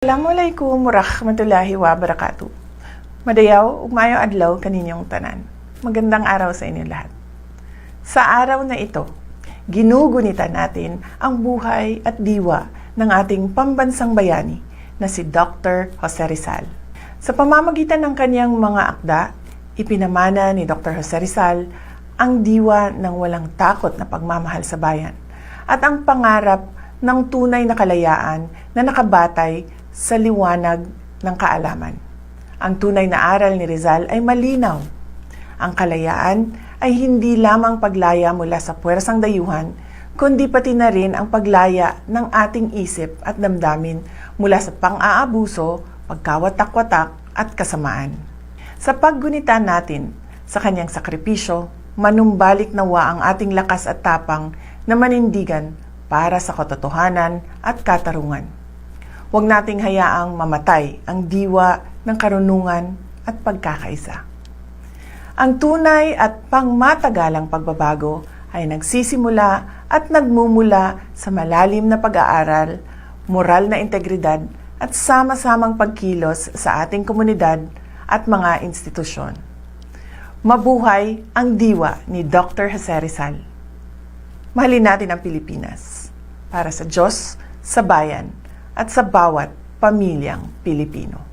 Assalamualaikum warahmatullahi wabarakatuh. Madayaw, ugmayo adlaw kaninyong tanan. Magandang araw sa inyo lahat. Sa araw na ito, ginugunitan natin ang buhay at diwa ng ating pambansang bayani na si Dr. Jose Rizal. Sa pamamagitan ng kanyang mga akda, ipinamana ni Dr. Jose Rizal ang diwa ng walang takot na pagmamahal sa bayan at ang pangarap ng tunay na kalayaan na nakabatay sa liwanag ng kaalaman. Ang tunay na aral ni Rizal ay malinaw. Ang kalayaan ay hindi lamang paglaya mula sa puwersang dayuhan, kundi pati na rin ang paglaya ng ating isip at damdamin mula sa pang-aabuso, pagkawatak-watak at kasamaan. Sa paggunita natin sa kanyang sakripisyo, manumbalik nawa ang ating lakas at tapang na manindigan para sa katotohanan at katarungan. Huwag nating hayaang mamatay ang diwa ng karunungan at pagkakaisa. Ang tunay at pangmatagalang pagbabago ay nagsisimula at nagmumula sa malalim na pag-aaral, moral na integridad at sama-samang pagkilos sa ating komunidad at mga institusyon. Mabuhay ang diwa ni Dr. Jose Rizal. Mahalin natin ang Pilipinas para sa Diyos, sa bayan, at sa bawat pamilyang Pilipino.